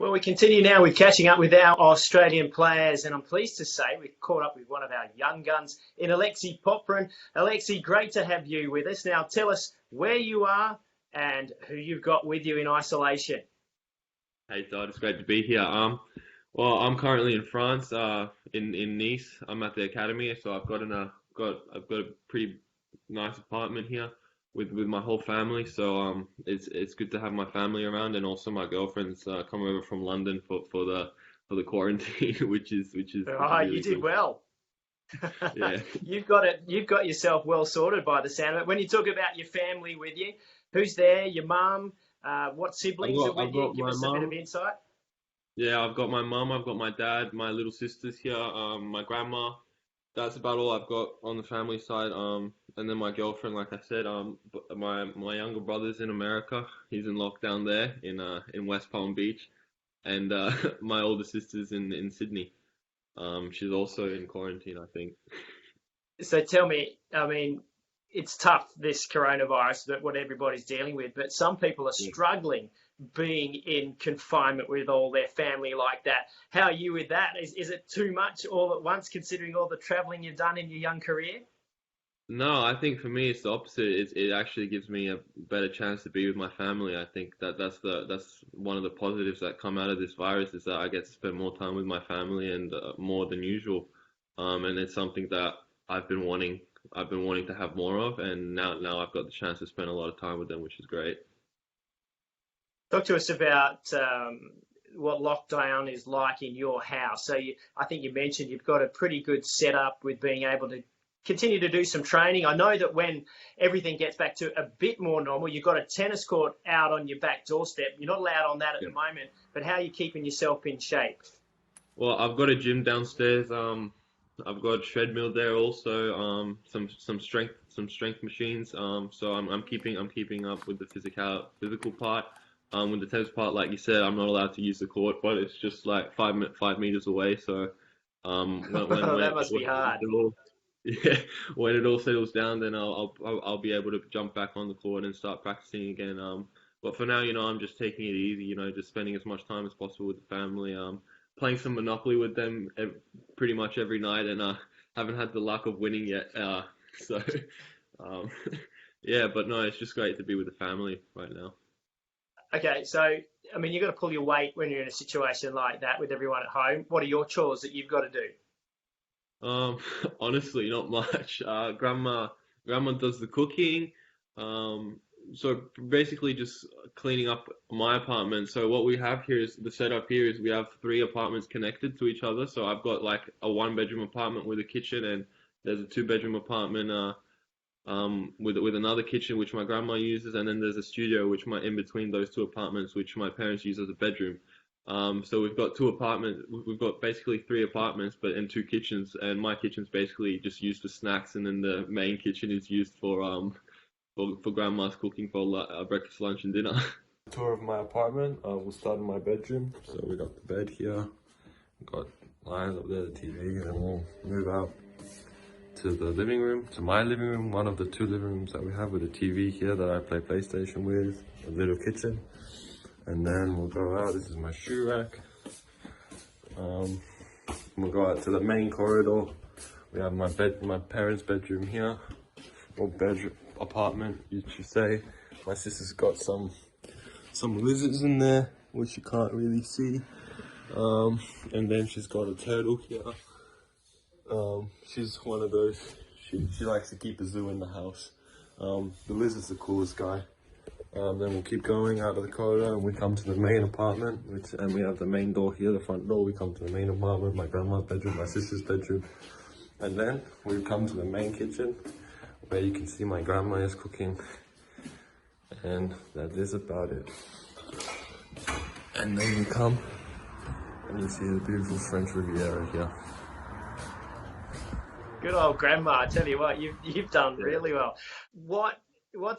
Well, we continue now with catching up with our Australian players, and I'm pleased to say we've caught up with one of our young guns in Alexei Popyrin. Alexei, great to have you with us. Now, tell us where you are and who you've got with you in isolation. Hey Todd, it's great to be here. Well, I'm currently in France, in Nice. I'm at the academy, so I've got a pretty nice apartment here with my whole family. So it's good to have my family around, and also my girlfriend's come over from London for the quarantine, which is Oh, really you did good. well. Yeah. You've got it. You've got yourself well sorted by the sound of it. When you talk about your family with you, who's there? Your mum? What I've siblings are got with I've you? got Give my us a bit of mum. insight. Yeah, I've got my mum, I've got my dad, my little sister's here, my grandma. That's about all I've got on the family side. And then my girlfriend, like I said, my younger brother's in America. He's in lockdown there in West Palm Beach, and my older sister's in Sydney. She's also in quarantine, I think. So tell me, I mean, it's tough, this coronavirus, that what everybody's dealing with, but some people are Yeah. struggling being in confinement with all their family like that. How are you with that? Is it too much all at once, considering all the traveling you've done in your young career? No, I think for me it's the opposite. It actually gives me a better chance to be with my family. I think that's one of the positives that come out of this virus is that I get to spend more time with my family and more than usual. And it's something that I've been wanting. I've been wanting to have more of, and now I've got the chance to spend a lot of time with them, which is great. Talk to us about what lockdown is like in your house. So I think you mentioned you've got a pretty good setup with being able to continue to do some training. I know that when everything gets back to a bit more normal, you've got a tennis court out on your back doorstep. You're not allowed on that at the moment, but how are you keeping yourself in shape? Well, I've got a gym downstairs. I've got a treadmill there also. Some strength machines. So I'm keeping up with the physical part. With the tennis part, like you said, I'm not allowed to use the court, but it's just like 5 meters away. So when That must be hard. it all yeah, when it all settles down, then I'll be able to jump back on the court and start practicing again. But for now, I'm just taking it easy. Just spending as much time as possible with the family. Playing some Monopoly with them pretty much every night, and haven't had the luck of winning yet. So um, yeah, but no, it's just great to be with the family right now. Okay, so I mean, you've got to pull your weight when you're in a situation like that with everyone at home. What are your chores that you've got to do? Um, Honestly, not much. Grandma does the cooking. Um, so basically just cleaning up my apartment. So what we have here is the setup here is we have three apartments connected to each other. So I've got like a one-bedroom apartment with a kitchen, and there's a two-bedroom apartment with another kitchen which my grandma uses, and then there's a studio which my in between those two apartments which my parents use as a bedroom. So we've got two apartments. We've got basically three apartments, but in two kitchens. And my kitchen's basically just used for snacks, and then the main kitchen is used for grandma's cooking for breakfast, lunch, and dinner. Tour of my apartment. We'll start in my bedroom. So we got the bed here. We've got lines up there, the TV, and then we'll move out to the living room, to my living room, one of the two living rooms that we have with a TV here that I play PlayStation with, a little kitchen. And then we'll go out. This is my shoe rack. Um, we'll go out to the main corridor. We have my parents' bedroom here, or bedroom apartment, you should say. My sister's got some lizards in there, which you can't really see. And then she's got a turtle here. She's one of those. She likes to keep a zoo in the house. The lizard's the coolest guy. Then we'll keep going out of the corridor and we come to the main apartment, and we have the main door here, the front door. We come to the main apartment, my grandma's bedroom, my sister's bedroom. And then we come to the main kitchen where you can see my grandma is cooking. And that is about it. And then you come and you see the beautiful French Riviera here. Good old grandma. I tell you what, you've done Yeah. really well. What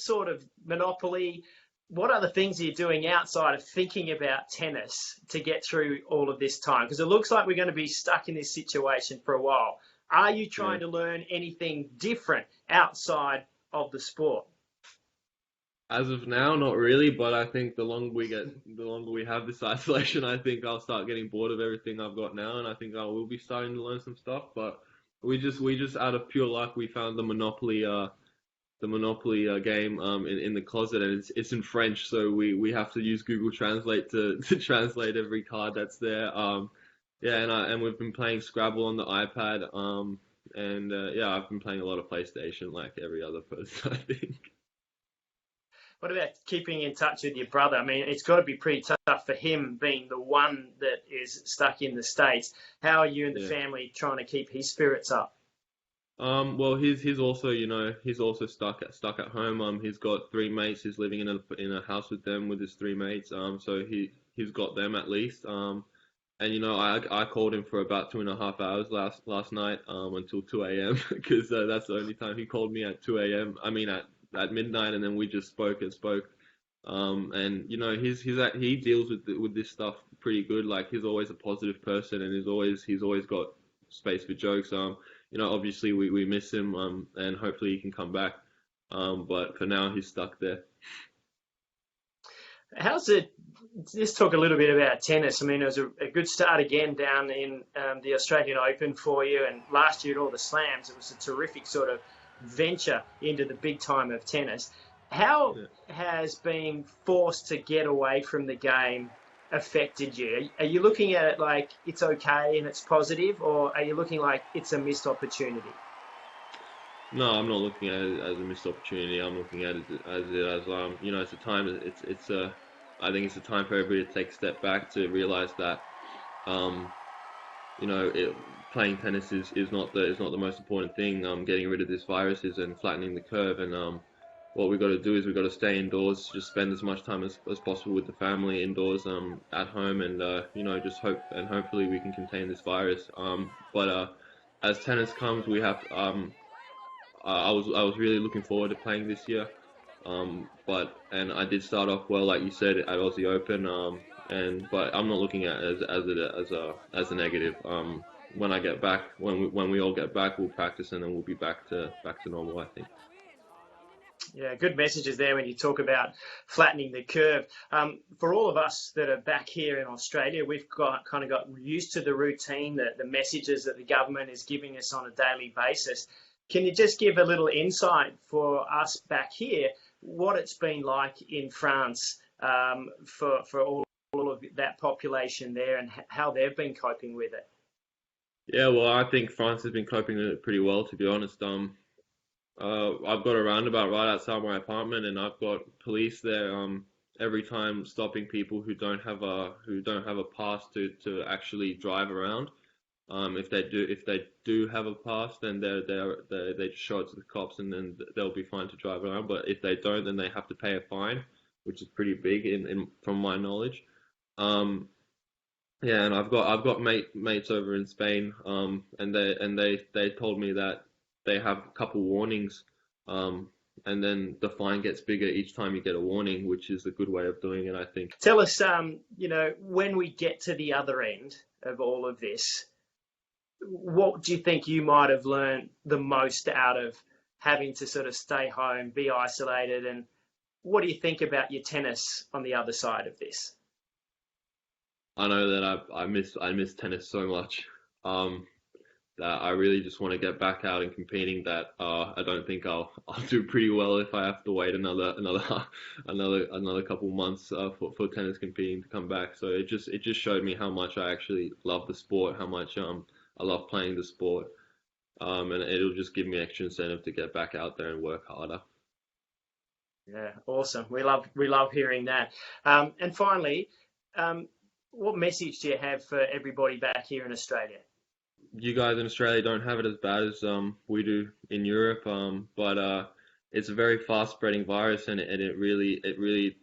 sort of Monopoly? What other things are you doing outside of thinking about tennis to get through all of this time? Because it looks like we're going to be stuck in this situation for a while. Are you Yeah. trying to learn anything different outside of the sport? As of now, not really, but I think the longer we have this isolation, I think I'll start getting bored of everything I've got now, and I think I will be starting to learn some stuff. But we just out of pure luck, we found the Monopoly game in the closet, and it's in French, so we have to use Google Translate to translate every card that's there. Yeah, and we've been playing Scrabble on the iPad. And yeah, I've been playing a lot of PlayStation like every other person, I think. What about keeping in touch with your brother? I mean, it's got to be pretty tough for him being the one that is stuck in the States. How are you and the Yeah. family trying to keep his spirits up? Well, he's also, he's also stuck at home. He's got three mates. He's living in a house with them with his three mates. So he's got them at least. And I called him for about 2.5 hours last night, until 2 a.m. because that's the only time he called me at 2 a.m. I mean at midnight, and then we just spoke and spoke. And he deals with this stuff pretty good. Like, he's always a positive person, and he's always got space for jokes. Obviously we miss him, and hopefully he can come back. But for now he's stuck there. How's it? Let's talk a little bit about tennis. I mean, it was a good start again down in the Australian Open for you, and last year at all the slams, it was a terrific sort of venture into the big time of tennis. How Yeah. has being forced to get away from the game affected you? Are you looking at it like it's okay and it's positive, or are you looking like it's a missed opportunity? No, I'm not looking at it as a missed opportunity. I'm looking at it as it's a time. I think it's a time for everybody to take a step back to realize that um, you know, it, playing tennis is not the most important thing. Getting rid of this virus is and flattening the curve. And what we've got to do is we've got to stay indoors, just spend as much time as possible with the family indoors, at home, and just hopefully we can contain this virus. But as tennis comes, we have I was really looking forward to playing this year. But I did start off well, like you said, at Aussie Open. But I'm not looking at it as a negative. When I get back, when we all get back, we'll practice, and then we'll be back to normal, I think. Yeah, good messages there when you talk about flattening the curve. For all of us that are back here in Australia, we've got used to the routine, the messages that the government is giving us on a daily basis. Can you just give a little insight for us back here, what it's been like in France, for all of that population there, and how they've been coping with it? Yeah, well, I think France has been coping with it pretty well, to be honest. I've got a roundabout right outside my apartment, and I've got police there every time stopping people who don't have a pass to actually drive around. If they do have a pass, then they just show it to the cops, and then they'll be fine to drive around. But if they don't, then they have to pay a fine, which is pretty big from my knowledge. Um, yeah, and I've got mates over in Spain, and they told me that they have a couple warnings, um, and then the fine gets bigger each time you get a warning, which is a good way of doing it, I think. Tell us, when we get to the other end of all of this, what do you think you might have learned the most out of having to sort of stay home, be isolated, and what do you think about your tennis on the other side of this? I know that I miss tennis so much, um, that I really just want to get back out and competing. That I don't think I'll do pretty well if I have to wait another another couple months for tennis competing to come back. So it just showed me how much I actually love the sport, how much I love playing the sport, and it'll just give me extra incentive to get back out there and work harder. Yeah, awesome. We love hearing that. And finally, um, what message do you have for everybody back here in Australia? You guys in Australia don't have it as bad as we do in Europe, but it's a very fast spreading virus, and it really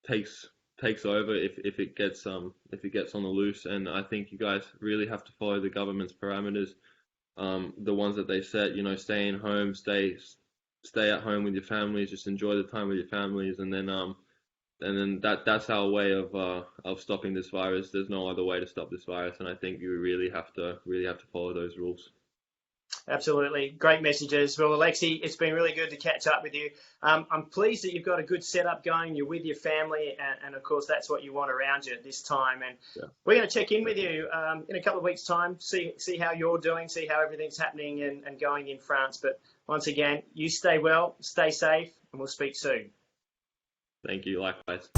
takes takes over if it gets on the loose. And I think you guys really have to follow the government's parameters, the ones that they set. Staying home, stay at home with your families, just enjoy the time with your families, and then that's our way of stopping this virus. There's no other way to stop this virus, and I think you really have to follow those rules. Absolutely. Great messages. Well, Alexei, it's been really good to catch up with you. I'm pleased that you've got a good setup going. You're with your family, and of course, that's what you want around you at this time. And Yeah. we're going to check in with you in a couple of weeks' time, see how you're doing, see how everything's happening and going in France. But once again, you stay well, stay safe, and we'll speak soon. Thank you. Likewise.